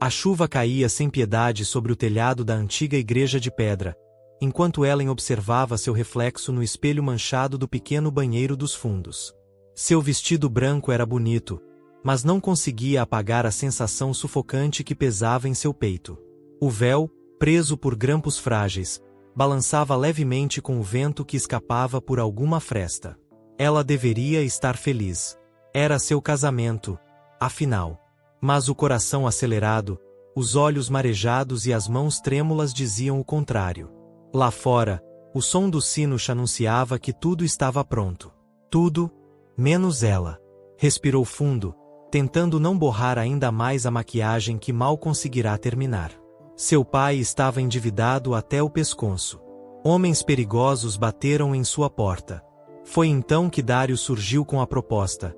A chuva caía sem piedade sobre o telhado da antiga igreja de pedra, enquanto Ellen observava seu reflexo no espelho manchado do pequeno banheiro dos fundos. Seu vestido branco era bonito, mas não conseguia apagar a sensação sufocante que pesava em seu peito. O véu, preso por grampos frágeis, balançava levemente com o vento que escapava por alguma fresta. Ela deveria estar feliz. Era seu casamento, afinal. Mas o coração acelerado, os olhos marejados e as mãos trêmulas diziam o contrário. Lá fora, o som do sino anunciava que tudo estava pronto. Tudo, menos ela. Respirou fundo, tentando não borrar ainda mais a maquiagem que mal conseguirá terminar. Seu pai estava endividado até o pescoço. Homens perigosos bateram em sua porta. Foi então que Dário surgiu com a proposta.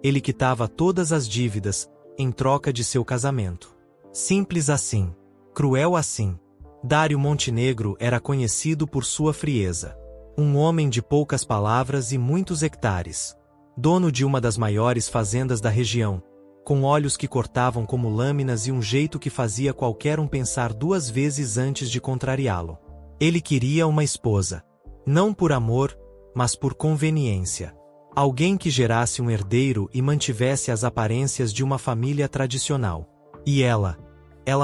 Ele quitava todas as dívidas, em troca de seu casamento. Simples assim. Cruel assim. Dário Montenegro era conhecido por sua frieza. Um homem de poucas palavras e muitos hectares. Dono de uma das maiores fazendas da região, com olhos que cortavam como lâminas e um jeito que fazia qualquer um pensar duas vezes antes de contrariá-lo. Ele queria uma esposa. Não por amor, mas por conveniência. Alguém que gerasse um herdeiro e mantivesse as aparências de uma família tradicional. E ela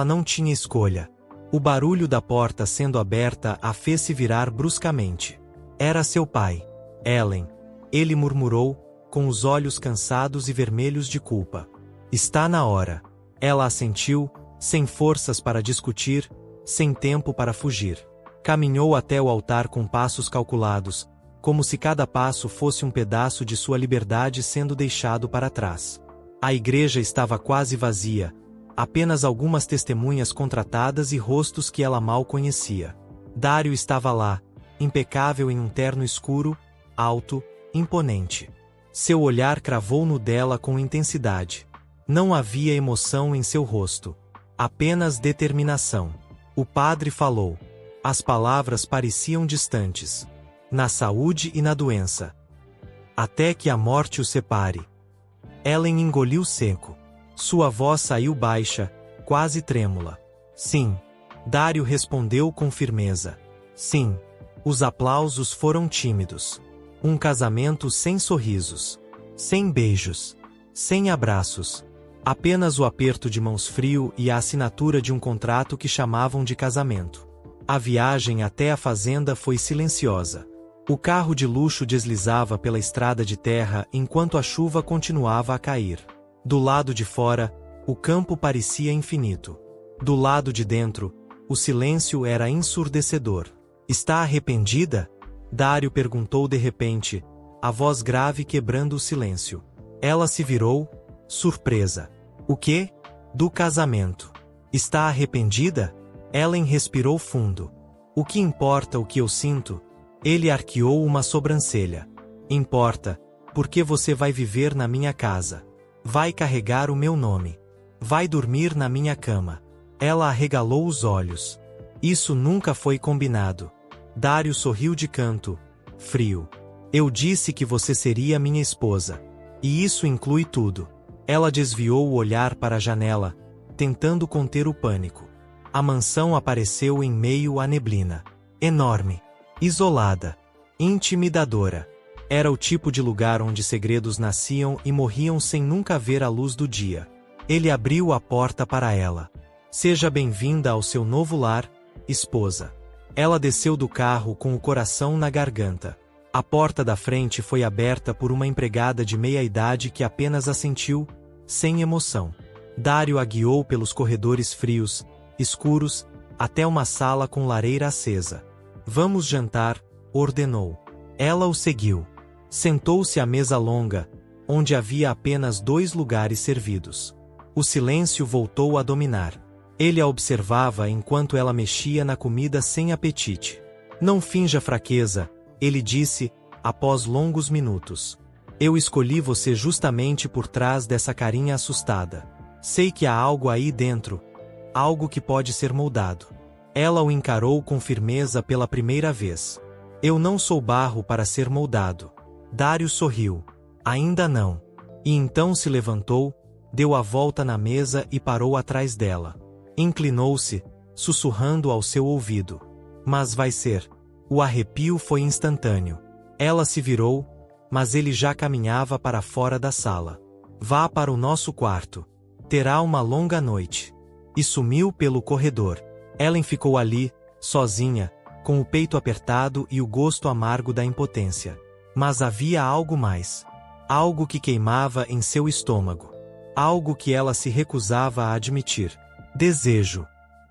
não tinha escolha. O barulho da porta sendo aberta a fez-se virar bruscamente. Era seu pai, Ellen. Ele murmurou, com os olhos cansados e vermelhos de culpa. Está na hora. Ela assentiu, sem forças para discutir, sem tempo para fugir. Caminhou até o altar com passos calculados, como se cada passo fosse um pedaço de sua liberdade sendo deixado para trás. A igreja estava quase vazia, apenas algumas testemunhas contratadas e rostos que ela mal conhecia. Dário estava lá, impecável em um terno escuro, alto, imponente. Seu olhar cravou no dela com intensidade. Não havia emoção em seu rosto. Apenas determinação. O padre falou. As palavras pareciam distantes. Na saúde e na doença. Até que a morte o separe. Ellen engoliu seco. Sua voz saiu baixa, quase trêmula. Sim. Dário respondeu com firmeza. Sim. Os aplausos foram tímidos. Um casamento sem sorrisos. Sem beijos. Sem abraços. Apenas o aperto de mãos frio e a assinatura de um contrato que chamavam de casamento. A viagem até a fazenda foi silenciosa. O carro de luxo deslizava pela estrada de terra enquanto a chuva continuava a cair. Do lado de fora, o campo parecia infinito. Do lado de dentro, o silêncio era ensurdecedor. Está arrependida? Dário perguntou de repente, a voz grave quebrando o silêncio. Ela se virou, surpresa. O quê? Do casamento. Está arrependida? Ellen respirou fundo. O que importa o que eu sinto? Ele arqueou uma sobrancelha. Importa, porque você vai viver na minha casa. Vai carregar o meu nome. Vai dormir na minha cama. Ela arregalou os olhos. Isso nunca foi combinado. Dário sorriu de canto, frio. Eu disse que você seria minha esposa. E isso inclui tudo. Ela desviou o olhar para a janela, tentando conter o pânico. A mansão apareceu em meio à neblina. Enorme. Isolada. Intimidadora. Era o tipo de lugar onde segredos nasciam e morriam sem nunca ver a luz do dia. Ele abriu a porta para ela. Seja bem-vinda ao seu novo lar, esposa. Ela desceu do carro com o coração na garganta. A porta da frente foi aberta por uma empregada de meia-idade que apenas assentiu, sem emoção. Dário a guiou pelos corredores frios, escuros, até uma sala com lareira acesa. Vamos jantar, ordenou. Ela o seguiu. Sentou-se à mesa longa, onde havia apenas 2 lugares servidos. O silêncio voltou a dominar. Ele a observava enquanto ela mexia na comida sem apetite. Não finja fraqueza, ele disse, após longos minutos. Eu escolhi você justamente por trás dessa carinha assustada. Sei que há algo aí dentro. Algo que pode ser moldado. Ela o encarou com firmeza pela primeira vez. Eu não sou barro para ser moldado. Dário sorriu. Ainda não. E então se levantou, deu a volta na mesa e parou atrás dela. Inclinou-se, sussurrando ao seu ouvido. Mas vai ser. O arrepio foi instantâneo. Ela se virou, mas ele já caminhava para fora da sala. Vá para o nosso quarto. Terá uma longa noite. E sumiu pelo corredor. Ellen ficou ali, sozinha, com o peito apertado e o gosto amargo da impotência. Mas havia algo mais. Algo que queimava em seu estômago. Algo que ela se recusava a admitir. Desejo.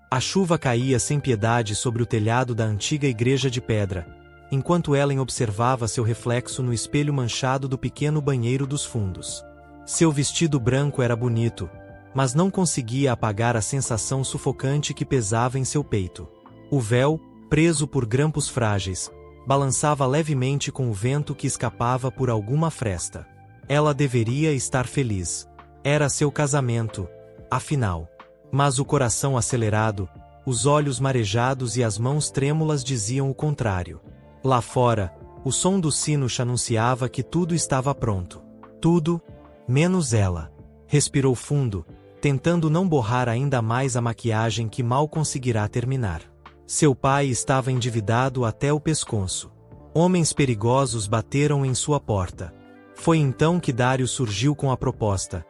A chuva caía sem piedade sobre o telhado da antiga igreja de pedra, enquanto Ellen observava seu reflexo no espelho manchado do pequeno banheiro dos fundos. Seu vestido branco era bonito, mas não conseguia apagar a sensação sufocante que pesava em seu peito. O véu, preso por grampos frágeis, balançava levemente com o vento que escapava por alguma fresta. Ela deveria estar feliz. Era seu casamento, afinal. Mas o coração acelerado, os olhos marejados e as mãos trêmulas diziam o contrário. Lá fora, o som do sino anunciava que tudo estava pronto. Tudo, menos ela. Respirou fundo, tentando não borrar ainda mais a maquiagem que mal conseguirá terminar. Seu pai estava endividado até o pescoço. Homens perigosos bateram em sua porta. Foi então que Dário surgiu com a proposta.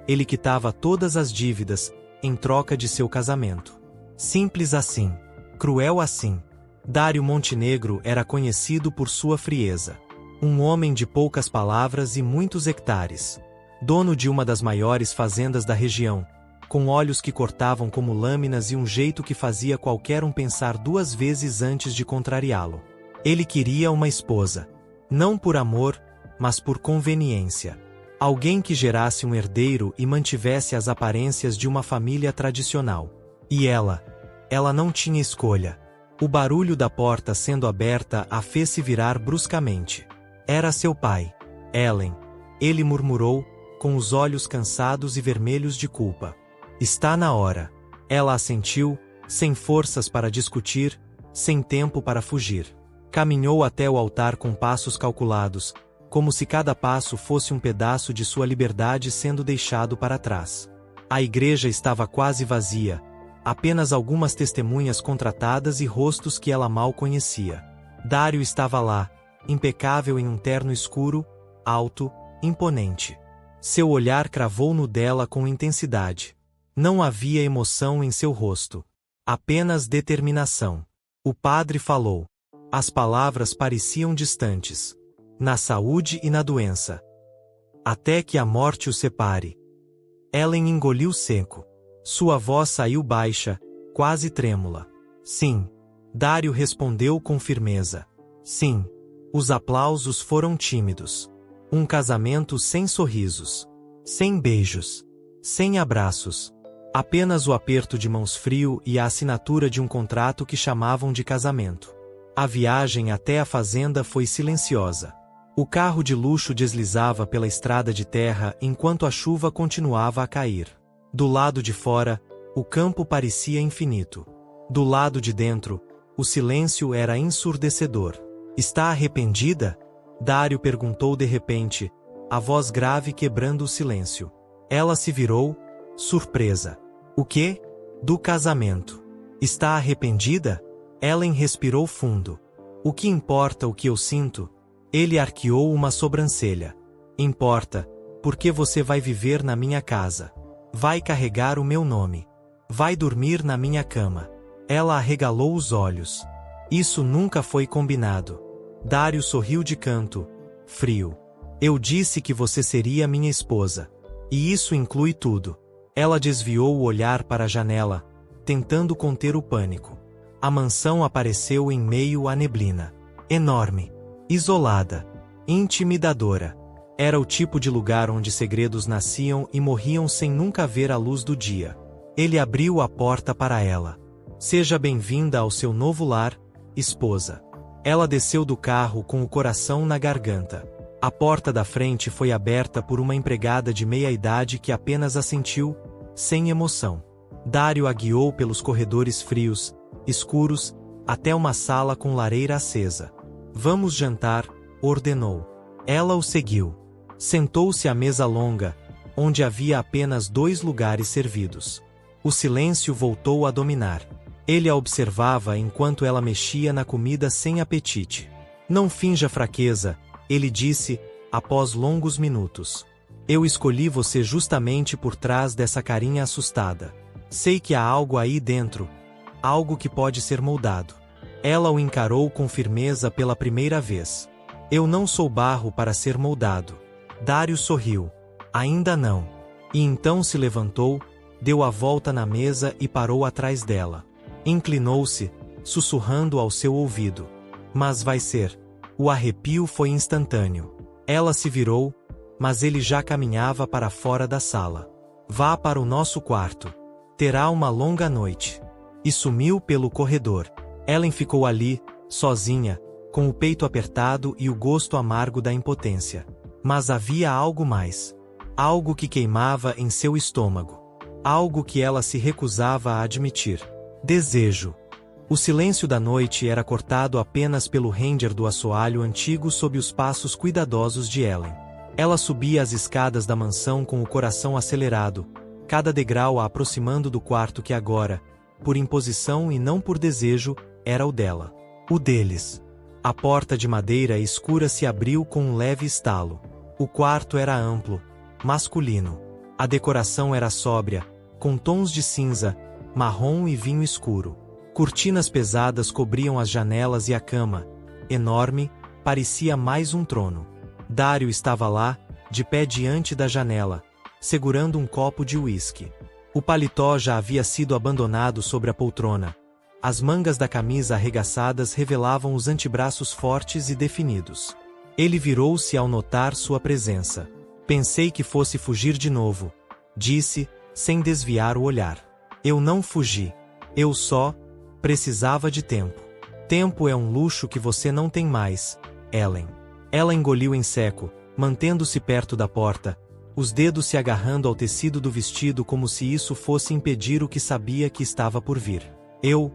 Ele quitava todas as dívidas, em troca de seu casamento. Simples assim. Cruel assim. Dário Montenegro era conhecido por sua frieza. Um homem de poucas palavras e muitos hectares. Dono de uma das maiores fazendas da região, com olhos que cortavam como lâminas e um jeito que fazia qualquer um pensar duas vezes antes de contrariá-lo. Ele queria uma esposa. Não por amor, mas por conveniência. Alguém que gerasse um herdeiro e mantivesse as aparências de uma família tradicional. E ela não tinha escolha. O barulho da porta sendo aberta a fez-se virar bruscamente. Era seu pai, Ellen. Ele murmurou, com os olhos cansados e vermelhos de culpa. Está na hora. Ela assentiu, sem forças para discutir, sem tempo para fugir. Caminhou até o altar com passos calculados, como se cada passo fosse um pedaço de sua liberdade sendo deixado para trás. A igreja estava quase vazia, apenas algumas testemunhas contratadas e rostos que ela mal conhecia. Dário estava lá, impecável em um terno escuro, alto, imponente. Seu olhar cravou no dela com intensidade. Não havia emoção em seu rosto. Apenas determinação. O padre falou. As palavras pareciam distantes. Na saúde e na doença. Até que a morte o separe. Ellen engoliu seco. Sua voz saiu baixa, quase trêmula. Sim. Dário respondeu com firmeza. Sim. Os aplausos foram tímidos. Um casamento sem sorrisos. Sem beijos. Sem abraços. Apenas o aperto de mãos frio e a assinatura de um contrato que chamavam de casamento. A viagem até a fazenda foi silenciosa. O carro de luxo deslizava pela estrada de terra enquanto a chuva continuava a cair. Do lado de fora, o campo parecia infinito. Do lado de dentro, o silêncio era ensurdecedor. Está arrependida? Dário perguntou de repente, a voz grave quebrando o silêncio. Ela se virou, surpresa. O quê? Do casamento. Está arrependida? Ellen respirou fundo. O que importa o que eu sinto? Ele arqueou uma sobrancelha. Importa, porque você vai viver na minha casa. Vai carregar o meu nome. Vai dormir na minha cama. Ela arregalou os olhos. Isso nunca foi combinado. Dário sorriu de canto, frio. Eu disse que você seria minha esposa. E isso inclui tudo. Ela desviou o olhar para a janela, tentando conter o pânico. A mansão apareceu em meio à neblina. Enorme. Isolada. Intimidadora. Era o tipo de lugar onde segredos nasciam e morriam sem nunca ver a luz do dia. Ele abriu a porta para ela. Seja bem-vinda ao seu novo lar, esposa. Ela desceu do carro com o coração na garganta. A porta da frente foi aberta por uma empregada de meia-idade que apenas assentiu, sem emoção. Dário a guiou pelos corredores frios, escuros, até uma sala com lareira acesa. Vamos jantar, ordenou. Ela o seguiu. Sentou-se à mesa longa, onde havia apenas 2 lugares servidos. O silêncio voltou a dominar. Ele a observava enquanto ela mexia na comida sem apetite. Não finja fraqueza, ele disse, após longos minutos. Eu escolhi você justamente por trás dessa carinha assustada. Sei que há algo aí dentro. Algo que pode ser moldado. Ela o encarou com firmeza pela primeira vez. Eu não sou barro para ser moldado. Dário sorriu. Ainda não. E então se levantou, deu a volta na mesa e parou atrás dela. Inclinou-se, sussurrando ao seu ouvido. Mas vai ser. O arrepio foi instantâneo. Ela se virou, mas ele já caminhava para fora da sala. Vá para o nosso quarto. Terá uma longa noite. E sumiu pelo corredor. Ellen ficou ali, sozinha, com o peito apertado e o gosto amargo da impotência. Mas havia algo mais. Algo que queimava em seu estômago. Algo que ela se recusava a admitir. Desejo. O silêncio da noite era cortado apenas pelo ranger do assoalho antigo sob os passos cuidadosos de Ellen. Ela subia as escadas da mansão com o coração acelerado, cada degrau a aproximando do quarto que agora, por imposição e não por desejo, era o dela. O deles. A porta de madeira escura se abriu com um leve estalo. O quarto era amplo, masculino. A decoração era sóbria, com tons de cinza, marrom e vinho escuro. Cortinas pesadas cobriam as janelas e a cama, enorme, parecia mais um trono. Dário estava lá, de pé diante da janela, segurando um copo de uísque. O paletó já havia sido abandonado sobre a poltrona. As mangas da camisa arregaçadas revelavam os antebraços fortes e definidos. Ele virou-se ao notar sua presença. Pensei que fosse fugir de novo, disse, sem desviar o olhar. Eu não fugi. Eu só precisava de tempo. Tempo é um luxo que você não tem mais, Ellen. Ela engoliu em seco, mantendo-se perto da porta, os dedos se agarrando ao tecido do vestido como se isso fosse impedir o que sabia que estava por vir. Eu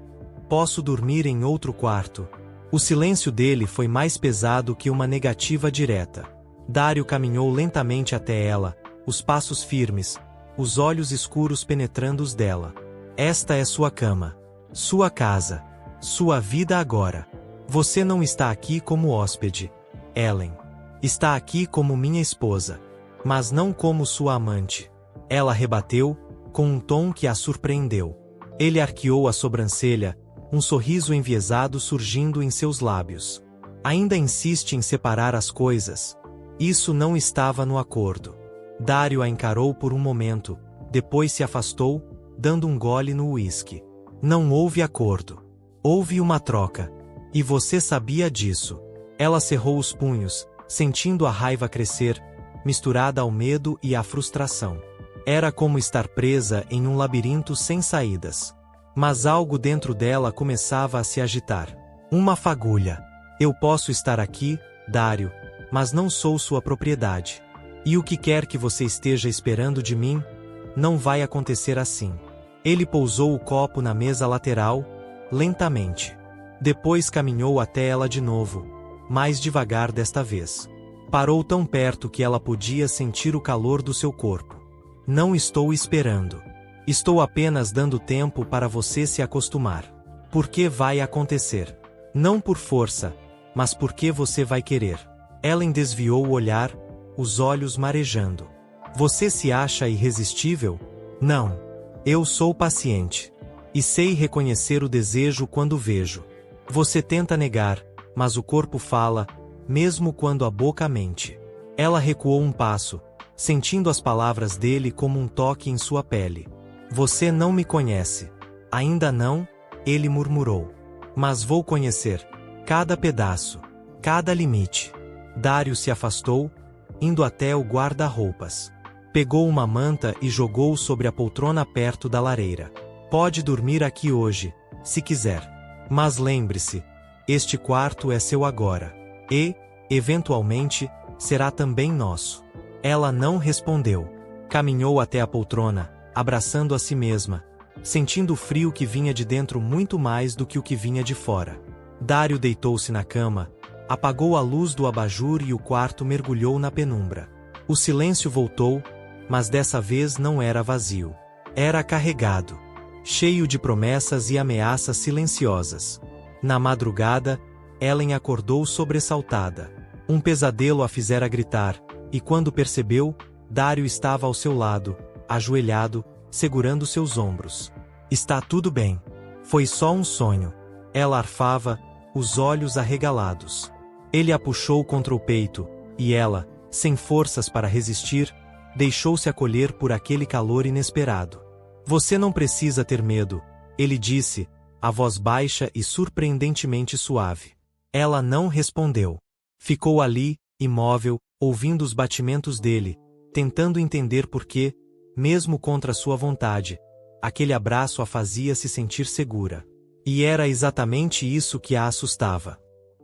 posso dormir em outro quarto. O silêncio dele foi mais pesado que uma negativa direta. Dário caminhou lentamente até ela, os passos firmes, os olhos escuros penetrando os dela. Esta é sua cama. Sua casa. Sua vida agora. Você não está aqui como hóspede, Ellen. Está aqui como minha esposa. Mas não como sua amante. Ela rebateu, com um tom que a surpreendeu. Ele arqueou a sobrancelha, um sorriso enviesado surgindo em seus lábios. Ainda insiste em separar as coisas. Isso não estava no acordo. Dário a encarou por um momento, depois se afastou, dando um gole no uísque. Não houve acordo. Houve uma troca. E você sabia disso. Ela cerrou os punhos, sentindo a raiva crescer, misturada ao medo e à frustração. Era como estar presa em um labirinto sem saídas. Mas algo dentro dela começava a se agitar. Uma fagulha. Eu posso estar aqui, Dário, mas não sou sua propriedade. E o que quer que você esteja esperando de mim, não vai acontecer assim. Ele pousou o copo na mesa lateral, lentamente. Depois caminhou até ela de novo, mais devagar desta vez. Parou tão perto que ela podia sentir o calor do seu corpo. Não estou esperando. Estou apenas dando tempo para você se acostumar. Porque vai acontecer. Não por força, mas porque você vai querer. Ellen desviou o olhar, os olhos marejando. Você se acha irresistível? Não. Eu sou paciente. E sei reconhecer o desejo quando vejo. Você tenta negar, mas o corpo fala, mesmo quando a boca mente. Ela recuou um passo, sentindo as palavras dele como um toque em sua pele. Você não me conhece. Ainda não, ele murmurou. Mas vou conhecer. Cada pedaço. Cada limite. Dário se afastou, indo até o guarda-roupas. Pegou uma manta e jogou sobre a poltrona perto da lareira. Pode dormir aqui hoje, se quiser. Mas lembre-se, este quarto é seu agora. E, eventualmente, será também nosso. Ela não respondeu. Caminhou até a poltrona, abraçando a si mesma, sentindo o frio que vinha de dentro muito mais do que o que vinha de fora. Dário deitou-se na cama, apagou a luz do abajur e o quarto mergulhou na penumbra. O silêncio voltou, mas dessa vez não era vazio. Era carregado, cheio de promessas e ameaças silenciosas. Na madrugada, Ellen acordou sobressaltada. Um pesadelo a fizera gritar, e quando percebeu, Dario estava ao seu lado, ajoelhado, segurando seus ombros. Está tudo bem. Foi só um sonho. Ela arfava, os olhos arregalados. Ele a puxou contra o peito, e ela, sem forças para resistir, deixou-se acolher por aquele calor inesperado. Você não precisa ter medo, ele disse, a voz baixa e surpreendentemente suave. Ela não respondeu. Ficou ali, imóvel, ouvindo os batimentos dele, tentando entender por que, mesmo contra sua vontade, aquele abraço a fazia se sentir segura. E era exatamente isso que a assustava.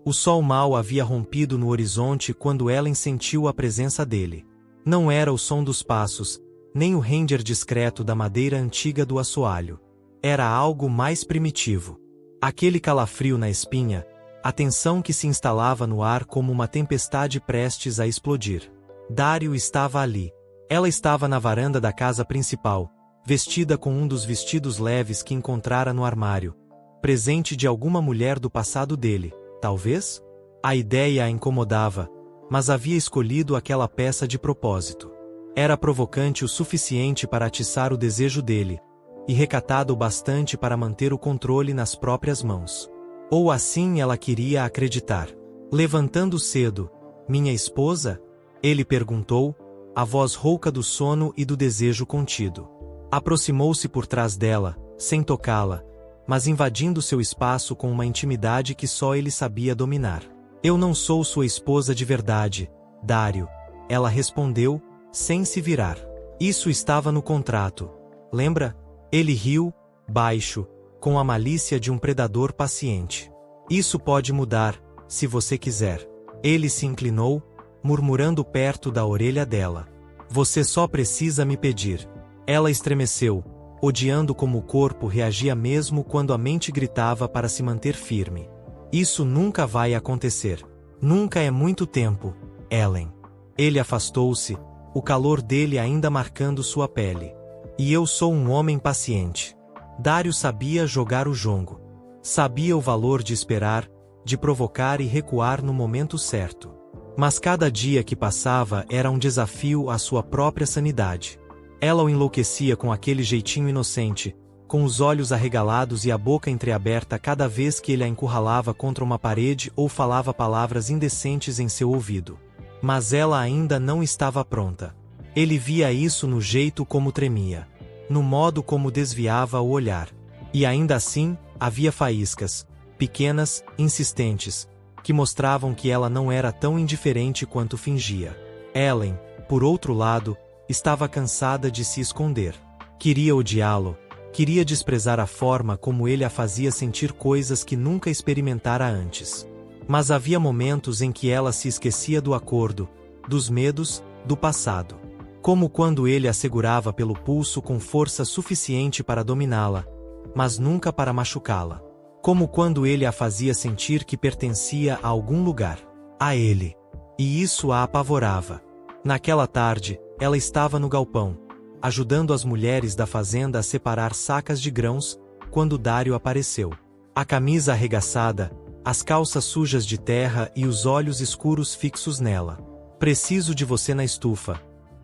O sol mau havia rompido no horizonte quando Ellen sentiu a presença dele. Não era o som dos passos, nem o ranger discreto da madeira antiga do assoalho. Era algo mais primitivo. Aquele calafrio na espinha, a tensão que se instalava no ar como uma tempestade prestes a explodir. Dario estava ali. Ela estava na varanda da casa principal, vestida com um dos vestidos leves que encontrara no armário, presente de alguma mulher do passado dele, talvez? A ideia a incomodava, mas havia escolhido aquela peça de propósito. Era provocante o suficiente para atiçar o desejo dele, e recatada o bastante para manter o controle nas próprias mãos. Ou assim ela queria acreditar. Levantando cedo, minha esposa? Ele perguntou, a voz rouca do sono e do desejo contido. Aproximou-se por trás dela, sem tocá-la, mas invadindo seu espaço com uma intimidade que só ele sabia dominar. Eu não sou sua esposa de verdade, Dario. Ela respondeu, sem se virar. Isso estava no contrato. Lembra? Ele riu, baixo, com a malícia de um predador paciente. Isso pode mudar, se você quiser. Ele se inclinou, murmurando perto da orelha dela. Você só precisa me pedir. Ela estremeceu, odiando como o corpo reagia mesmo quando a mente gritava para se manter firme. Isso nunca vai acontecer. Nunca é muito tempo, Ellen. Ele afastou-se, o calor dele ainda marcando sua pele. E eu sou um homem paciente. Dario sabia jogar o jongo. Sabia o valor de esperar, de provocar e recuar no momento certo. Mas cada dia que passava era um desafio à sua própria sanidade. Ela o enlouquecia com aquele jeitinho inocente, com os olhos arregalados e a boca entreaberta cada vez que ele a encurralava contra uma parede ou falava palavras indecentes em seu ouvido. Mas ela ainda não estava pronta. Ele via isso no jeito como tremia, no modo como desviava o olhar. E ainda assim, havia faíscas, pequenas, insistentes, que mostravam que ela não era tão indiferente quanto fingia. Ellen, por outro lado, estava cansada de se esconder. Queria odiá-lo, queria desprezar a forma como ele a fazia sentir coisas que nunca experimentara antes. Mas havia momentos em que ela se esquecia do acordo, dos medos, do passado. Como quando ele a segurava pelo pulso com força suficiente para dominá-la, mas nunca para machucá-la. Como quando ele a fazia sentir que pertencia a algum lugar. A ele. E isso a apavorava. Naquela tarde, ela estava no galpão, ajudando as mulheres da fazenda a separar sacas de grãos, quando Dario apareceu. A camisa arregaçada, as calças sujas de terra e os olhos escuros fixos nela. Preciso de você na estufa,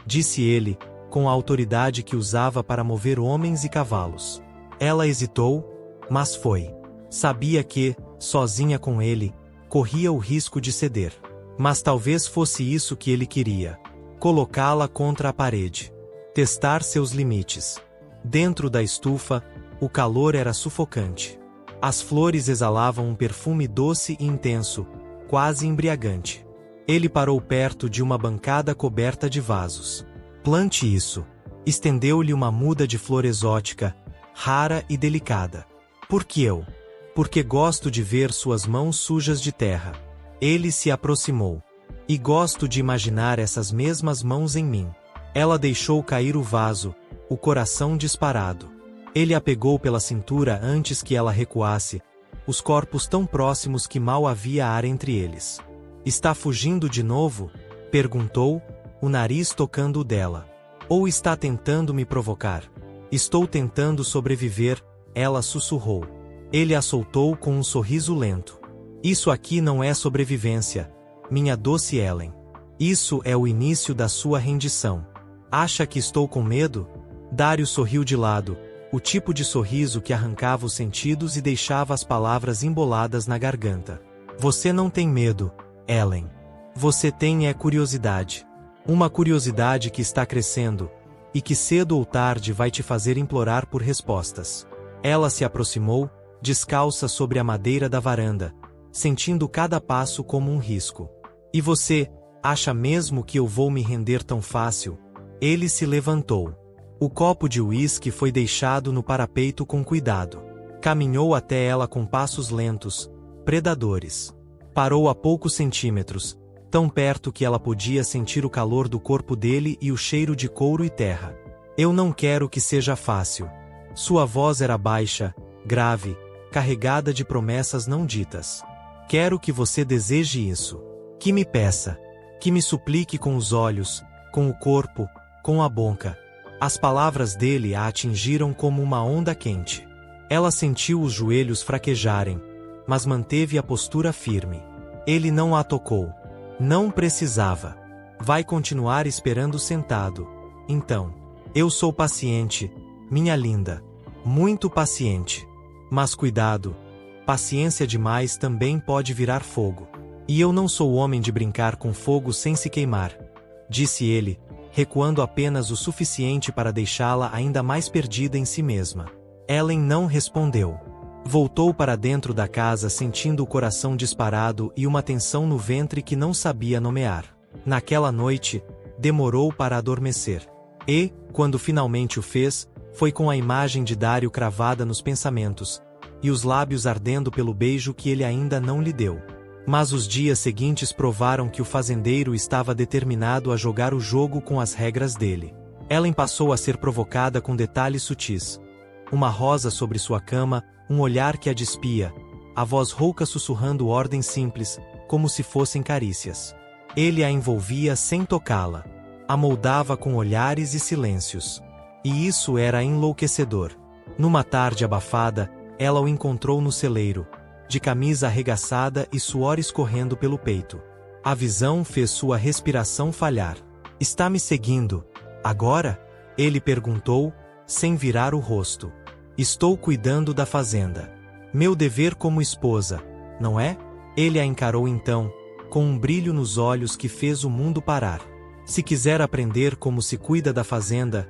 disse ele, com a autoridade que usava para mover homens e cavalos. Ela hesitou, mas foi. Sabia que, sozinha com ele, corria o risco de ceder. Mas talvez fosse isso que ele queria. Colocá-la contra a parede. Testar seus limites. Dentro da estufa, o calor era sufocante. As flores exalavam um perfume doce e intenso, quase embriagante. Ele parou perto de uma bancada coberta de vasos. Plante isso. Estendeu-lhe uma muda de flor exótica, rara e delicada. Por que eu? Porque gosto de ver suas mãos sujas de terra. Ele se aproximou. E gosto de imaginar essas mesmas mãos em mim. Ela deixou cair o vaso, o coração disparado. Ele a pegou pela cintura antes que ela recuasse, os corpos tão próximos que mal havia ar entre eles. Está fugindo de novo? Perguntou, o nariz tocando o dela. Ou está tentando me provocar? Estou tentando sobreviver, ela sussurrou. Ele a soltou com um sorriso lento. Isso aqui não é sobrevivência, minha doce Ellen. Isso é o início da sua rendição. Acha que estou com medo? Dario sorriu de lado, o tipo de sorriso que arrancava os sentidos e deixava as palavras emboladas na garganta. Você não tem medo, Ellen. Você tem curiosidade. Uma curiosidade que está crescendo, e que cedo ou tarde vai te fazer implorar por respostas. Ela se aproximou, descalça sobre a madeira da varanda, sentindo cada passo como um risco. E você, acha mesmo que eu vou me render tão fácil? Ele se levantou. O copo de uísque foi deixado no parapeito com cuidado. Caminhou até ela com passos lentos, predadores. Parou a poucos centímetros, tão perto que ela podia sentir o calor do corpo dele e o cheiro de couro e terra. Eu não quero que seja fácil. Sua voz era baixa, grave, carregada de promessas não ditas. Quero que você deseje isso. Que me peça. Que me suplique com os olhos, com o corpo, com a boca. As palavras dele a atingiram como uma onda quente. Ela sentiu os joelhos fraquejarem, mas manteve a postura firme. Ele não a tocou. Não precisava. Vai continuar esperando sentado. Então. Eu sou paciente, minha linda. Muito paciente. Mas cuidado. Paciência demais também pode virar fogo. E eu não sou homem de brincar com fogo sem se queimar, disse ele, recuando apenas o suficiente para deixá-la ainda mais perdida em si mesma. Ellen não respondeu. Voltou para dentro da casa sentindo o coração disparado e uma tensão no ventre que não sabia nomear. Naquela noite, demorou para adormecer. E, quando finalmente o fez, foi com a imagem de Dario cravada nos pensamentos, e os lábios ardendo pelo beijo que ele ainda não lhe deu. Mas os dias seguintes provaram que o fazendeiro estava determinado a jogar o jogo com as regras dele. Ellen passou a ser provocada com detalhes sutis. Uma rosa sobre sua cama, um olhar que a despia, a voz rouca sussurrando ordens simples, como se fossem carícias. Ele a envolvia sem tocá-la. A moldava com olhares e silêncios. E isso era enlouquecedor. Numa tarde abafada, ela o encontrou no celeiro, de camisa arregaçada e suor escorrendo pelo peito. A visão fez sua respiração falhar. Está me seguindo, agora? Ele perguntou, sem virar o rosto. Estou cuidando da fazenda. Meu dever como esposa, não é? Ele a encarou então, com um brilho nos olhos que fez o mundo parar. Se quiser aprender como se cuida da fazenda,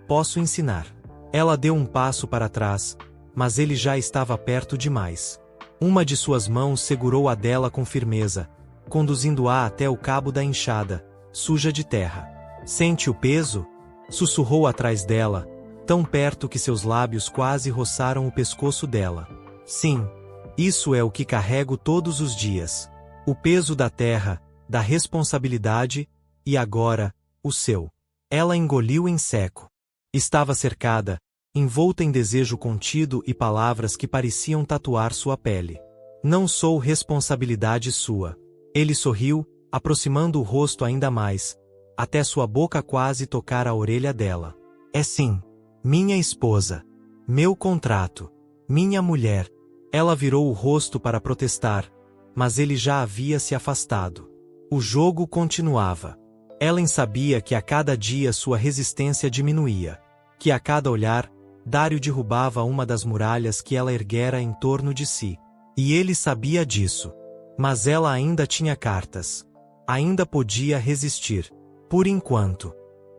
posso ensinar. Ela deu um passo para trás, mas ele já estava perto demais. Uma de suas mãos segurou a dela com firmeza, conduzindo-a até o cabo da enxada, suja de terra. Sente o peso? Sussurrou atrás dela, tão perto que seus lábios quase roçaram o pescoço dela. Sim, isso é o que carrego todos os dias. O peso da terra, da responsabilidade, e agora, o seu. Ela engoliu em seco. Estava cercada, envolta em desejo contido e palavras que pareciam tatuar sua pele. Não sou responsabilidade sua. Ele sorriu, aproximando o rosto ainda mais, até sua boca quase tocar a orelha dela. É sim. Minha esposa. Meu contrato. Minha mulher. Ela virou o rosto para protestar, mas ele já havia se afastado. O jogo continuava. Ellen sabia que a cada dia sua resistência diminuía, que a cada olhar, Dario derrubava uma das muralhas que ela erguera em torno de si. E ele sabia disso. Mas ela ainda tinha cartas. Ainda podia resistir. Por enquanto.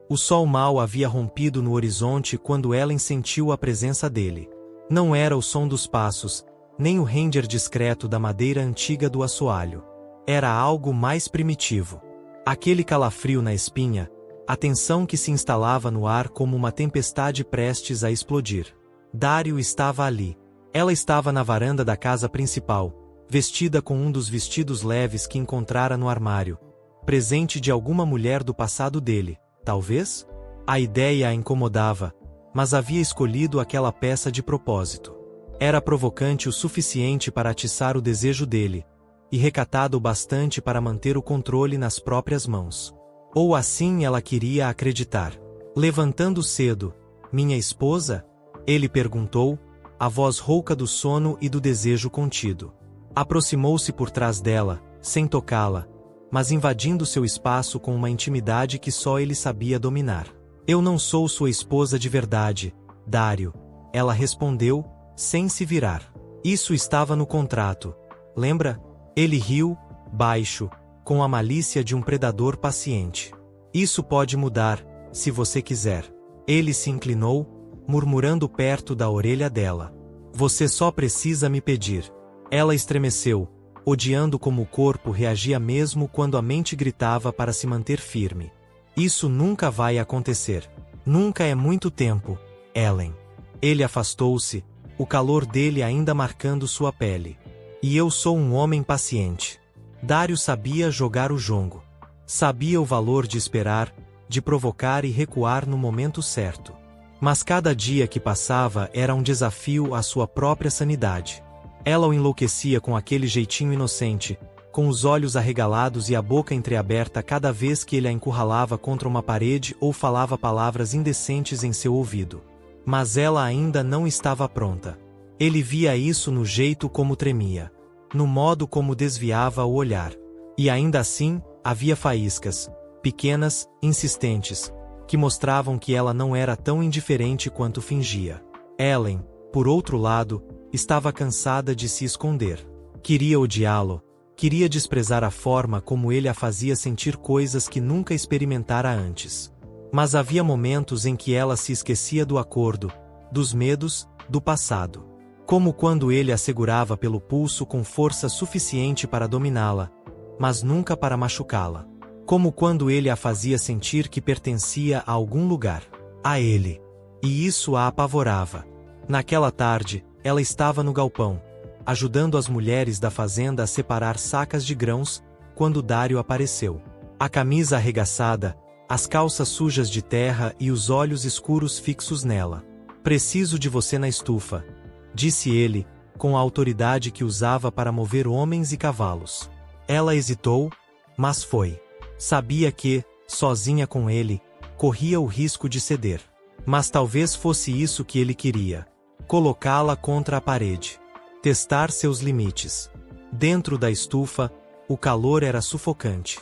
O sol mal havia rompido no horizonte quando Ellen sentiu a presença dele. Não era o som dos passos, nem o ranger discreto da madeira antiga do assoalho. Era algo mais primitivo. Aquele calafrio na espinha, a tensão que se instalava no ar como uma tempestade prestes a explodir. Dario estava ali. Ela estava na varanda da casa principal, vestida com um dos vestidos leves que encontrara no armário. Presente de alguma mulher do passado dele, talvez? A ideia a incomodava, mas havia escolhido aquela peça de propósito. Era provocante o suficiente para atiçar o desejo dele, e recatado o bastante para manter o controle nas próprias mãos. Ou assim ela queria acreditar. Levantando cedo, minha esposa? Ele perguntou, a voz rouca do sono e do desejo contido. Aproximou-se por trás dela, sem tocá-la, mas invadindo seu espaço com uma intimidade que só ele sabia dominar. Eu não sou sua esposa de verdade, Dário. Ela respondeu, sem se virar. Isso estava no contrato. Lembra? Ele riu, baixo, com a malícia de um predador paciente. Isso pode mudar, se você quiser. Ele se inclinou, murmurando perto da orelha dela. Você só precisa me pedir. Ela estremeceu, odiando como o corpo reagia mesmo quando a mente gritava para se manter firme. Isso nunca vai acontecer. Nunca é muito tempo, Ellen. Ele afastou-se, o calor dele ainda marcando sua pele. E eu sou um homem paciente. Dário sabia jogar o jongo. Sabia o valor de esperar, de provocar e recuar no momento certo. Mas cada dia que passava era um desafio à sua própria sanidade. Ela o enlouquecia com aquele jeitinho inocente, com os olhos arregalados e a boca entreaberta cada vez que ele a encurralava contra uma parede ou falava palavras indecentes em seu ouvido. Mas ela ainda não estava pronta. Ele via isso no jeito como tremia, no modo como desviava o olhar. E ainda assim, havia faíscas, pequenas, insistentes, que mostravam que ela não era tão indiferente quanto fingia. Ellen, por outro lado, estava cansada de se esconder. Queria odiá-lo, queria desprezar a forma como ele a fazia sentir coisas que nunca experimentara antes. Mas havia momentos em que ela se esquecia do acordo, dos medos, do passado. Como quando ele a segurava pelo pulso com força suficiente para dominá-la, mas nunca para machucá-la. Como quando ele a fazia sentir que pertencia a algum lugar. A ele. E isso a apavorava. Naquela tarde, ela estava no galpão, ajudando as mulheres da fazenda a separar sacas de grãos, quando Dário apareceu. A camisa arregaçada, as calças sujas de terra e os olhos escuros fixos nela. Preciso de você na estufa, disse ele, com a autoridade que usava para mover homens e cavalos. Ela hesitou, mas foi. Sabia que, sozinha com ele, corria o risco de ceder. Mas talvez fosse isso que ele queria. Colocá-la contra a parede. Testar seus limites. Dentro da estufa, o calor era sufocante.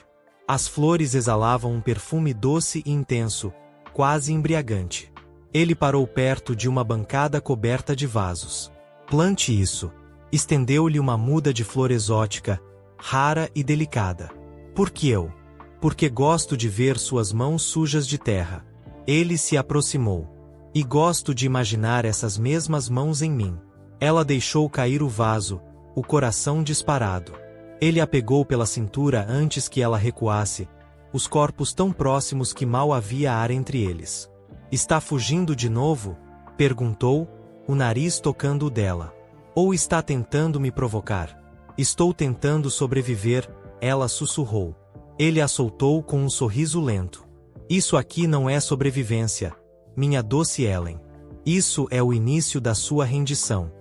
As flores exalavam um perfume doce e intenso, quase embriagante. Ele parou perto de uma bancada coberta de vasos. Plante isso. Estendeu-lhe uma muda de flor exótica, rara e delicada. Por que eu? Porque gosto de ver suas mãos sujas de terra. Ele se aproximou. E gosto de imaginar essas mesmas mãos em mim. Ela deixou cair o vaso, o coração disparado. Ele a pegou pela cintura antes que ela recuasse, os corpos tão próximos que mal havia ar entre eles. Está fugindo de novo? Perguntou, o nariz tocando o dela. Ou está tentando me provocar? Estou tentando sobreviver, ela sussurrou. Ele a soltou com um sorriso lento. Isso aqui não é sobrevivência, minha doce Ellen. Isso é o início da sua rendição.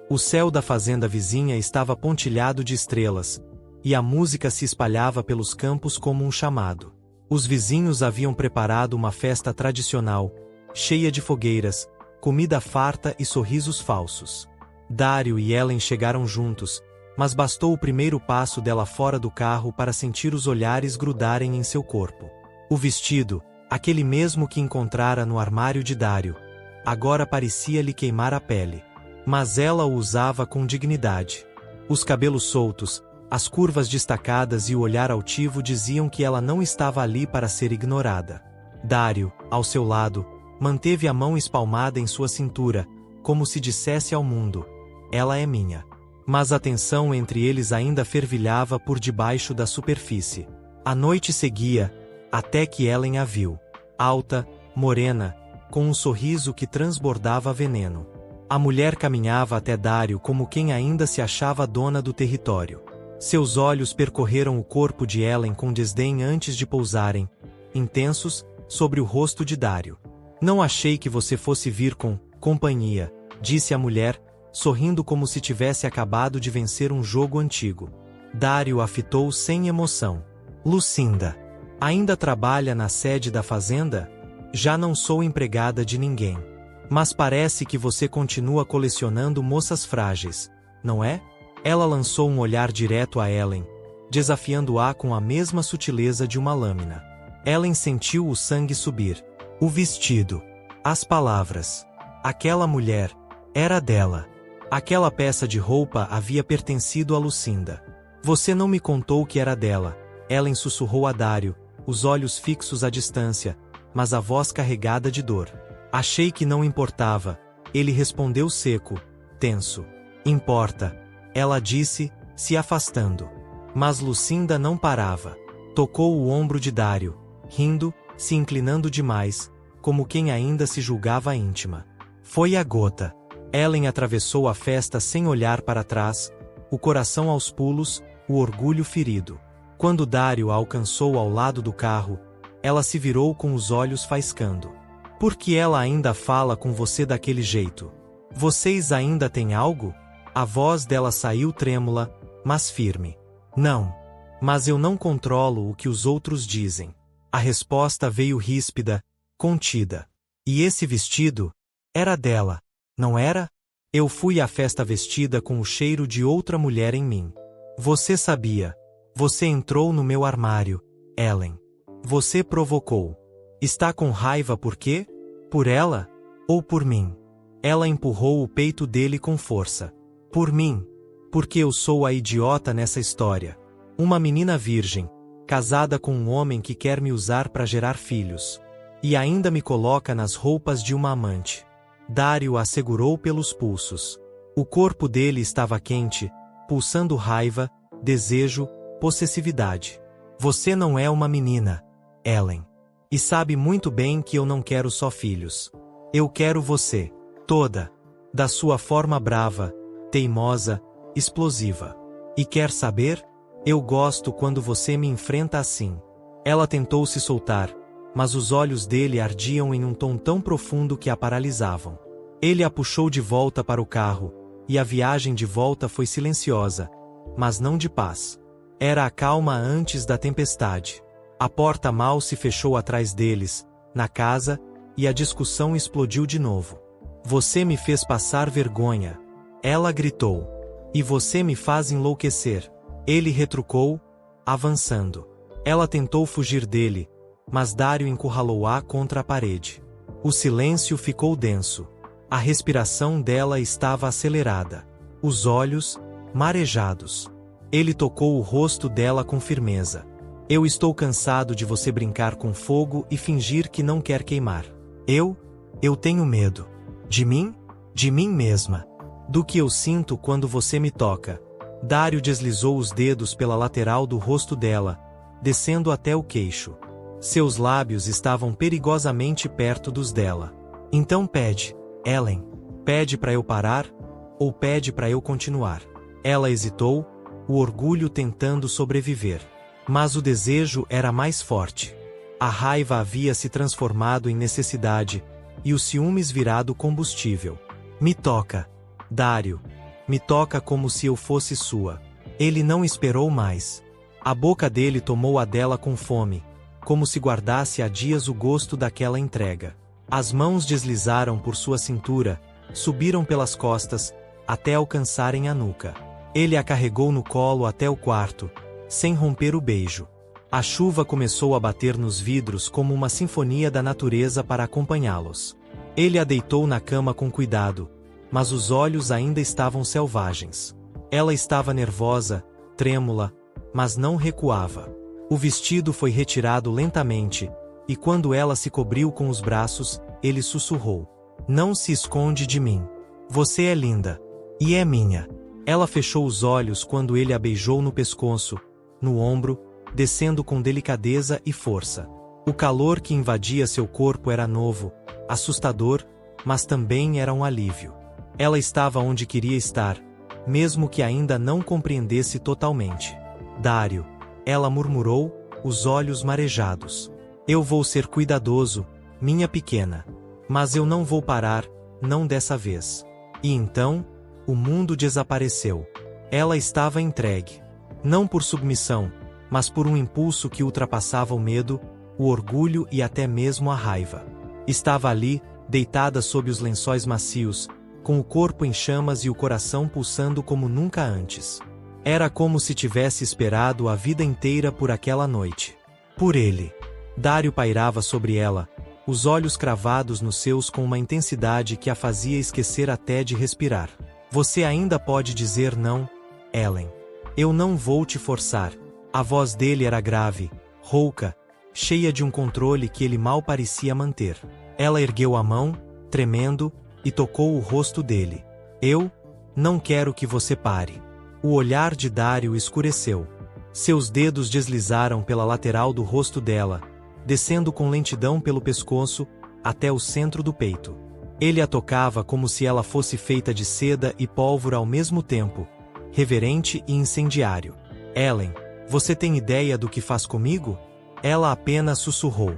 O céu da fazenda vizinha estava pontilhado de estrelas, e a música se espalhava pelos campos como um chamado. Os vizinhos haviam preparado uma festa tradicional, cheia de fogueiras, comida farta e sorrisos falsos. Dário e Ellen chegaram juntos, mas bastou o primeiro passo dela fora do carro para sentir os olhares grudarem em seu corpo. O vestido, aquele mesmo que encontrara no armário de Dário, agora parecia lhe queimar a pele. Mas ela o usava com dignidade. Os cabelos soltos, as curvas destacadas e o olhar altivo diziam que ela não estava ali para ser ignorada. Dário, ao seu lado, manteve a mão espalmada em sua cintura, como se dissesse ao mundo: ela é minha. Mas a tensão entre eles ainda fervilhava por debaixo da superfície. A noite seguia, até que Ellen a viu. Alta, morena, com um sorriso que transbordava veneno. A mulher caminhava até Dário como quem ainda se achava dona do território. Seus olhos percorreram o corpo de Ellen com desdém antes de pousarem, intensos, sobre o rosto de Dário. Não achei que você fosse vir com companhia, disse a mulher, sorrindo como se tivesse acabado de vencer um jogo antigo. Dário a fitou sem emoção. Lucinda. Ainda trabalha na sede da fazenda? Já não sou empregada de ninguém. Mas parece que você continua colecionando moças frágeis, não é? Ela lançou um olhar direto a Ellen, desafiando-a com a mesma sutileza de uma lâmina. Ellen sentiu o sangue subir. O vestido. As palavras. Aquela mulher. Era dela. Aquela peça de roupa havia pertencido a Lucinda. Você não me contou que era dela. Ellen sussurrou a Dário, os olhos fixos à distância, mas a voz carregada de dor. Achei que não importava. Ele respondeu seco, tenso. Importa. Ela disse, se afastando. Mas Lucinda não parava. Tocou o ombro de Dário, rindo, se inclinando demais, como quem ainda se julgava íntima. Foi a gota. Ellen atravessou a festa sem olhar para trás, o coração aos pulos, o orgulho ferido. Quando Dário a alcançou ao lado do carro, ela se virou com os olhos faiscando. Por que ela ainda fala com você daquele jeito? Vocês ainda têm algo? A voz dela saiu trêmula, mas firme. Não. Mas eu não controlo o que os outros dizem. A resposta veio ríspida, contida. E esse vestido? Era dela, não era? Eu fui à festa vestida com o cheiro de outra mulher em mim. Você sabia. Você entrou no meu armário, Ellen. Você provocou. Está com raiva por quê? Por ela? Ou por mim? Ela empurrou o peito dele com força. Por mim. Porque eu sou a idiota nessa história. Uma menina virgem, casada com um homem que quer me usar para gerar filhos. E ainda me coloca nas roupas de uma amante. Dário a segurou pelos pulsos. O corpo dele estava quente, pulsando raiva, desejo, possessividade. Você não é uma menina, Ellen. E sabe muito bem que eu não quero só filhos. Eu quero você, toda. Da sua forma brava, teimosa, explosiva. E quer saber? Eu gosto quando você me enfrenta assim. Ela tentou se soltar, mas os olhos dele ardiam em um tom tão profundo que a paralisavam. Ele a puxou de volta para o carro, e a viagem de volta foi silenciosa, mas não de paz. Era a calma antes da tempestade. A porta mal se fechou atrás deles, na casa, e a discussão explodiu de novo. Você me fez passar vergonha. Ela gritou. E você me faz enlouquecer. Ele retrucou, avançando. Ela tentou fugir dele, mas Dário encurralou-a contra a parede. O silêncio ficou denso. A respiração dela estava acelerada. Os olhos, marejados. Ele tocou o rosto dela com firmeza. Eu estou cansado de você brincar com fogo e fingir que não quer queimar. Eu tenho medo. De mim? De mim mesma. Do que eu sinto quando você me toca. Dário deslizou os dedos pela lateral do rosto dela, descendo até o queixo. Seus lábios estavam perigosamente perto dos dela. Então pede, Ellen. Pede para eu parar? Ou pede para eu continuar? Ela hesitou, o orgulho tentando sobreviver. Mas o desejo era mais forte. A raiva havia se transformado em necessidade, e os ciúmes virado combustível. Me toca, Dário. Me toca como se eu fosse sua. Ele não esperou mais. A boca dele tomou a dela com fome, como se guardasse há dias o gosto daquela entrega. As mãos deslizaram por sua cintura, subiram pelas costas, até alcançarem a nuca. Ele a carregou no colo até o quarto, sem romper o beijo. A chuva começou a bater nos vidros como uma sinfonia da natureza para acompanhá-los. Ele a deitou na cama com cuidado, mas os olhos ainda estavam selvagens. Ela estava nervosa, trêmula, mas não recuava. O vestido foi retirado lentamente, e quando ela se cobriu com os braços, ele sussurrou. Não se esconde de mim. Você é linda. E é minha. Ela fechou os olhos quando ele a beijou no pescoço, no ombro, descendo com delicadeza e força. O calor que invadia seu corpo era novo, assustador, mas também era um alívio. Ela estava onde queria estar, mesmo que ainda não compreendesse totalmente. Dário, ela murmurou, os olhos marejados. Eu vou ser cuidadoso, minha pequena. Mas eu não vou parar, não dessa vez. E então, o mundo desapareceu. Ela estava entregue. Não por submissão, mas por um impulso que ultrapassava o medo, o orgulho e até mesmo a raiva. Estava ali, deitada sob os lençóis macios, com o corpo em chamas e o coração pulsando como nunca antes. Era como se tivesse esperado a vida inteira por aquela noite. Por ele. Dário pairava sobre ela, os olhos cravados nos seus com uma intensidade que a fazia esquecer até de respirar. Você ainda pode dizer não, Ellen. Eu não vou te forçar. A voz dele era grave, rouca, cheia de um controle que ele mal parecia manter. Ela ergueu a mão, tremendo, e tocou o rosto dele. Eu não quero que você pare. O olhar de Dário escureceu. Seus dedos deslizaram pela lateral do rosto dela, descendo com lentidão pelo pescoço, até o centro do peito. Ele a tocava como se ela fosse feita de seda e pólvora ao mesmo tempo, reverente e incendiário. Ellen, você tem ideia do que faz comigo? Ela apenas sussurrou.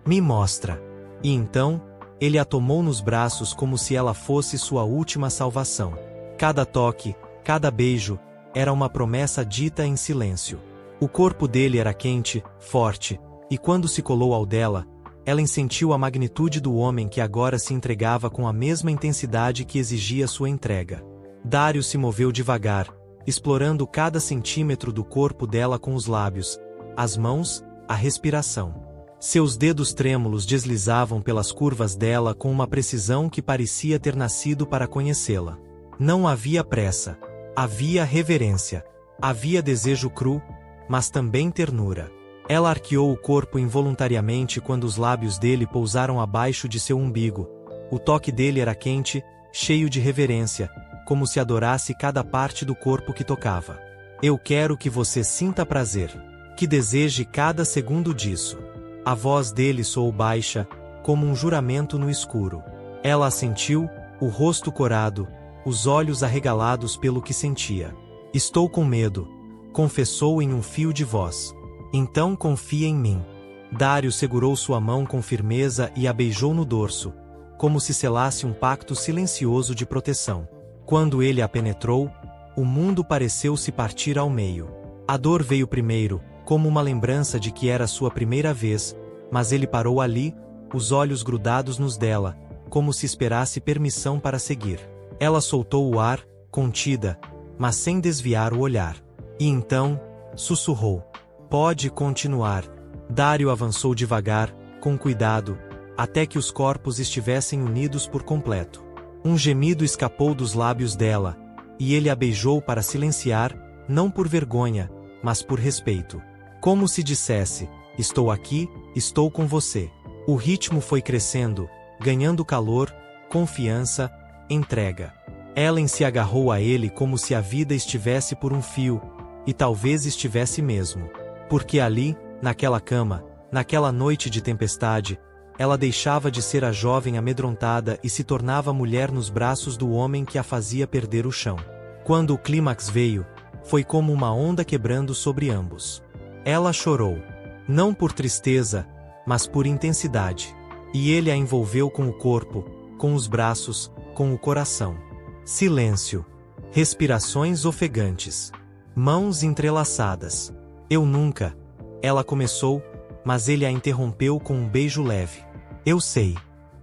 Me mostra. E então, ele a tomou nos braços como se ela fosse sua última salvação. Cada toque, cada beijo, era uma promessa dita em silêncio. O corpo dele era quente, forte, e quando se colou ao dela, Ellen sentiu a magnitude do homem que agora se entregava com a mesma intensidade que exigia sua entrega. Dário se moveu devagar, explorando cada centímetro do corpo dela com os lábios, as mãos, a respiração. Seus dedos trêmulos deslizavam pelas curvas dela com uma precisão que parecia ter nascido para conhecê-la. Não havia pressa. Havia reverência. Havia desejo cru, mas também ternura. Ela arqueou o corpo involuntariamente quando os lábios dele pousaram abaixo de seu umbigo. O toque dele era quente, cheio de reverência, como se adorasse cada parte do corpo que tocava. Eu quero que você sinta prazer, que deseje cada segundo disso. A voz dele soou baixa, como um juramento no escuro. Ela assentiu, o rosto corado, os olhos arregalados pelo que sentia. Estou com medo, confessou em um fio de voz. Então confia em mim. Dário segurou sua mão com firmeza e a beijou no dorso, como se selasse um pacto silencioso de proteção. Quando ele a penetrou, o mundo pareceu se partir ao meio. A dor veio primeiro, como uma lembrança de que era sua primeira vez, mas ele parou ali, os olhos grudados nos dela, como se esperasse permissão para seguir. Ela soltou o ar, contida, mas sem desviar o olhar. E então, sussurrou. Pode continuar. Dário avançou devagar, com cuidado, até que os corpos estivessem unidos por completo. Um gemido escapou dos lábios dela, e ele a beijou para silenciar, não por vergonha, mas por respeito. Como se dissesse, estou aqui, estou com você. O ritmo foi crescendo, ganhando calor, confiança, entrega. Ellen se agarrou a ele como se a vida estivesse por um fio, e talvez estivesse mesmo. Porque ali, naquela cama, naquela noite de tempestade, ela deixava de ser a jovem amedrontada e se tornava mulher nos braços do homem que a fazia perder o chão. Quando o clímax veio, foi como uma onda quebrando sobre ambos. Ela chorou. Não por tristeza, mas por intensidade. E ele a envolveu com o corpo, com os braços, com o coração. Silêncio. Respirações ofegantes. Mãos entrelaçadas. Eu nunca. Ela começou, mas ele a interrompeu com um beijo leve. Eu sei.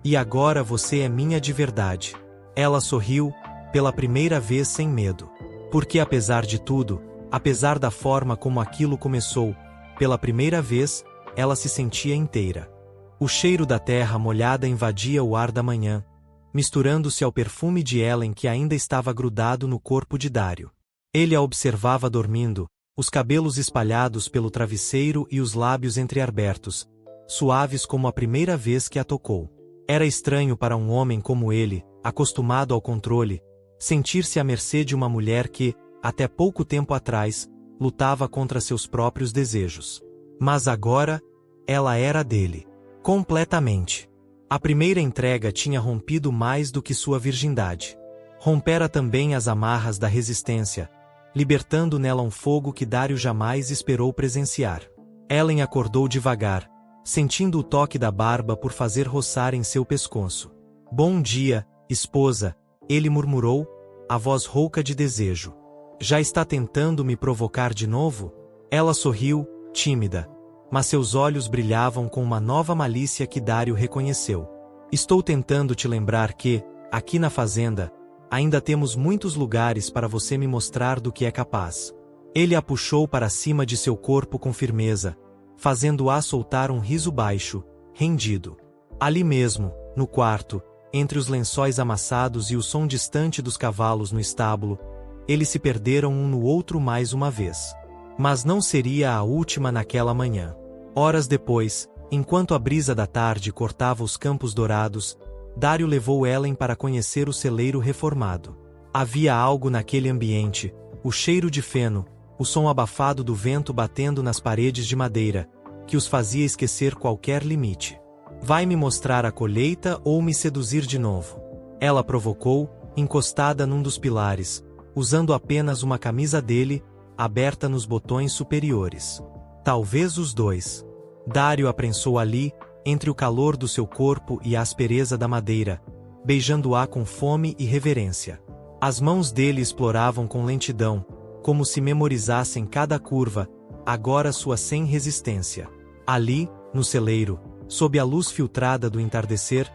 E agora você é minha de verdade. Ela sorriu, pela primeira vez sem medo. Porque apesar de tudo, apesar da forma como aquilo começou, pela primeira vez, ela se sentia inteira. O cheiro da terra molhada invadia o ar da manhã, misturando-se ao perfume de Ellen que ainda estava grudado no corpo de Dário. Ele a observava dormindo, os cabelos espalhados pelo travesseiro e os lábios entreabertos, suaves como a primeira vez que a tocou. Era estranho para um homem como ele, acostumado ao controle, sentir-se à mercê de uma mulher que, até pouco tempo atrás, lutava contra seus próprios desejos. Mas agora, ela era dele. Completamente. A primeira entrega tinha rompido mais do que sua virgindade. Rompera também as amarras da resistência, libertando nela um fogo que Dário jamais esperou presenciar. Ellen acordou devagar, sentindo o toque da barba por fazer roçar em seu pescoço. Bom dia, esposa, ele murmurou, a voz rouca de desejo. Já está tentando me provocar de novo? Ela sorriu, tímida. Mas seus olhos brilhavam com uma nova malícia que Dário reconheceu. Estou tentando te lembrar que, aqui na fazenda, ainda temos muitos lugares para você me mostrar do que é capaz. Ele a puxou para cima de seu corpo com firmeza, fazendo-a soltar um riso baixo, rendido. Ali mesmo, no quarto, entre os lençóis amassados e o som distante dos cavalos no estábulo, eles se perderam um no outro mais uma vez. Mas não seria a última naquela manhã. Horas depois, enquanto a brisa da tarde cortava os campos dourados, Dário levou Ellen para conhecer o celeiro reformado. Havia algo naquele ambiente, o cheiro de feno, o som abafado do vento batendo nas paredes de madeira, que os fazia esquecer qualquer limite. Vai me mostrar a colheita ou me seduzir de novo? Ela provocou, encostada num dos pilares, usando apenas uma camisa dele, aberta nos botões superiores. Talvez os dois. Dário a prensou ali, entre o calor do seu corpo e a aspereza da madeira, beijando-a com fome e reverência. As mãos dele exploravam com lentidão, como se memorizassem cada curva, agora sua sem resistência. Ali, no celeiro, sob a luz filtrada do entardecer,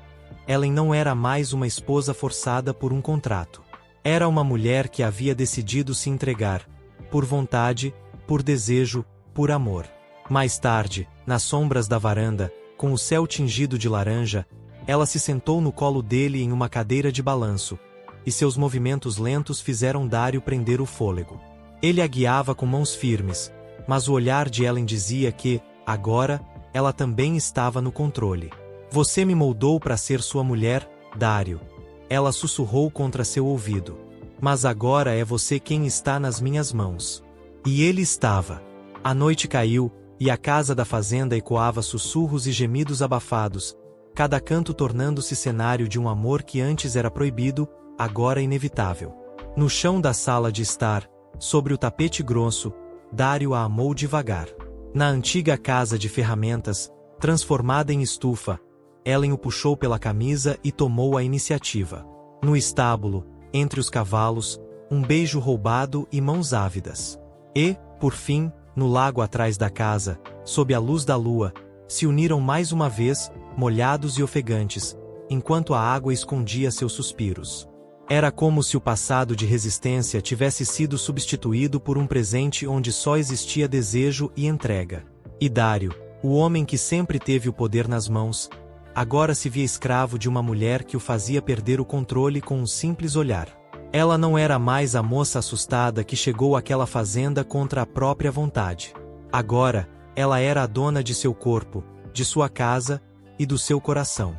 Ellen não era mais uma esposa forçada por um contrato. Era uma mulher que havia decidido se entregar, por vontade, por desejo, por amor. Mais tarde, nas sombras da varanda, com o céu tingido de laranja, ela se sentou no colo dele em uma cadeira de balanço, e seus movimentos lentos fizeram Dário prender o fôlego. Ele a guiava com mãos firmes, mas o olhar de Ellen dizia que, agora, ela também estava no controle. Você me moldou para ser sua mulher, Dário. Ela sussurrou contra seu ouvido. Mas agora é você quem está nas minhas mãos. E ele estava. A noite caiu, e a casa da fazenda ecoava sussurros e gemidos abafados, cada canto tornando-se cenário de um amor que antes era proibido, agora inevitável. No chão da sala de estar, sobre o tapete grosso, Dário a amou devagar. Na antiga casa de ferramentas, transformada em estufa, Ellen o puxou pela camisa e tomou a iniciativa. No estábulo, entre os cavalos, um beijo roubado e mãos ávidas. E, por fim, no lago atrás da casa, sob a luz da lua, se uniram mais uma vez, molhados e ofegantes, enquanto a água escondia seus suspiros. Era como se o passado de resistência tivesse sido substituído por um presente onde só existia desejo e entrega. E Dário, o homem que sempre teve o poder nas mãos, agora se via escravo de uma mulher que o fazia perder o controle com um simples olhar. Ela não era mais a moça assustada que chegou àquela fazenda contra a própria vontade. Agora, ela era a dona de seu corpo, de sua casa e do seu coração.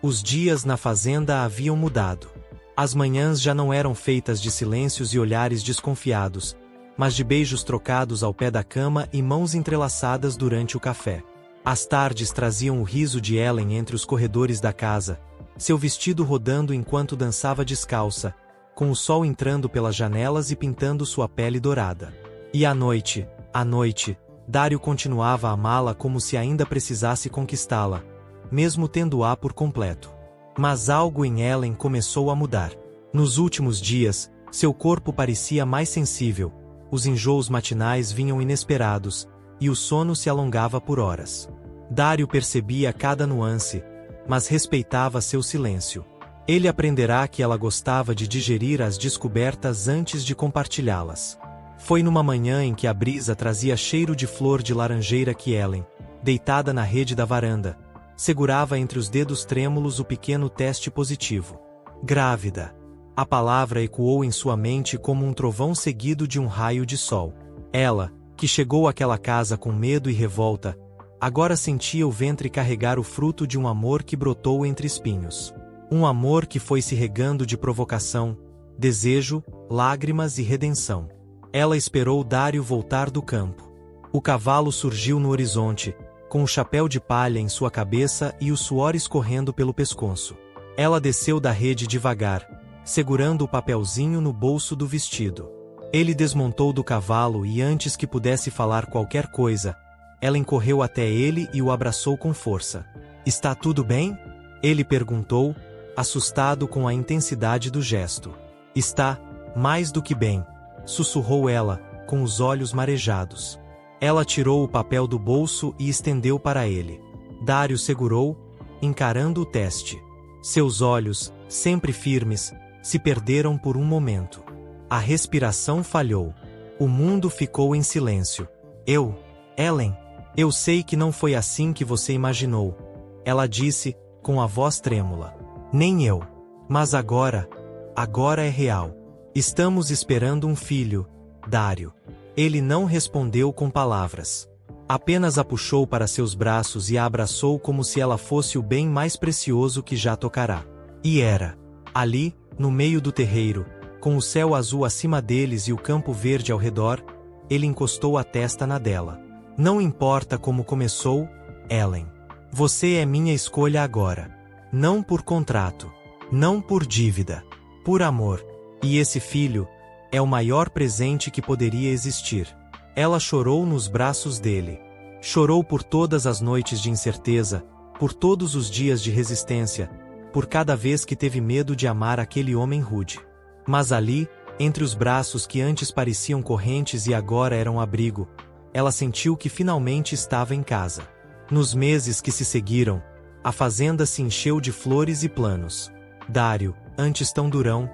Os dias na fazenda haviam mudado. As manhãs já não eram feitas de silêncios e olhares desconfiados, mas de beijos trocados ao pé da cama e mãos entrelaçadas durante o café. As tardes traziam o riso de Ellen entre os corredores da casa, seu vestido rodando enquanto dançava descalça, com o sol entrando pelas janelas e pintando sua pele dourada. E à noite, Dário continuava a amá-la como se ainda precisasse conquistá-la, mesmo tendo-a por completo. Mas algo em Ellen começou a mudar. Nos últimos dias, seu corpo parecia mais sensível, os enjoos matinais vinham inesperados, e o sono se alongava por horas. Dário percebia cada nuance, mas respeitava seu silêncio. Ele aprenderá que ela gostava de digerir as descobertas antes de compartilhá-las. Foi numa manhã em que a brisa trazia cheiro de flor de laranjeira que Ellen, deitada na rede da varanda, segurava entre os dedos trêmulos o pequeno teste positivo. Grávida. A palavra ecoou em sua mente como um trovão seguido de um raio de sol. Ela, que chegou àquela casa com medo e revolta, agora sentia o ventre carregar o fruto de um amor que brotou entre espinhos. Um amor que foi se regando de provocação, desejo, lágrimas e redenção. Ela esperou Dário voltar do campo. O cavalo surgiu no horizonte, com o chapéu de palha em sua cabeça e o suor escorrendo pelo pescoço. Ela desceu da rede devagar, segurando o papelzinho no bolso do vestido. Ele desmontou do cavalo e antes que pudesse falar qualquer coisa, ela correu até ele e o abraçou com força. "Está tudo bem?" Ele perguntou, assustado com a intensidade do gesto. "Está, mais do que bem", sussurrou ela, com os olhos marejados. Ela tirou o papel do bolso e estendeu para ele. Dário segurou, encarando o teste. Seus olhos, sempre firmes, se perderam por um momento. A respiração falhou. O mundo ficou em silêncio. Ellen, eu sei que não foi assim que você imaginou. Ela disse, com a voz trêmula. Nem eu. Mas agora é real. Estamos esperando um filho, Dário. Ele não respondeu com palavras. Apenas a puxou para seus braços e a abraçou como se ela fosse o bem mais precioso que já tocará. E era. Ali, no meio do terreiro, com o céu azul acima deles e o campo verde ao redor, ele encostou a testa na dela. Não importa como começou, Ellen. Você é minha escolha agora. Não por contrato. Não por dívida. Por amor. E esse filho é o maior presente que poderia existir. Ela chorou nos braços dele. Chorou por todas as noites de incerteza, por todos os dias de resistência, por cada vez que teve medo de amar aquele homem rude. Mas ali, entre os braços que antes pareciam correntes e agora eram abrigo, ela sentiu que finalmente estava em casa. Nos meses que se seguiram, a fazenda se encheu de flores e planos. Dário, antes tão durão,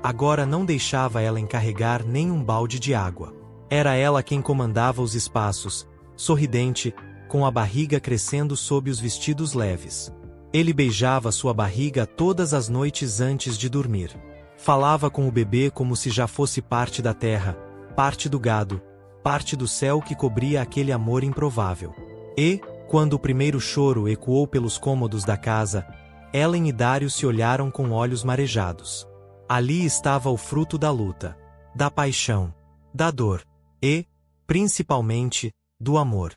agora não deixava ela encarregar nem um balde de água. Era ela quem comandava os espaços, sorridente, com a barriga crescendo sob os vestidos leves. Ele beijava sua barriga todas as noites antes de dormir. Falava com o bebê como se já fosse parte da terra, parte do gado, parte do céu que cobria aquele amor improvável. E, quando o primeiro choro ecoou pelos cômodos da casa, Ellen e Dário se olharam com olhos marejados. Ali estava o fruto da luta, da paixão, da dor e, principalmente, do amor.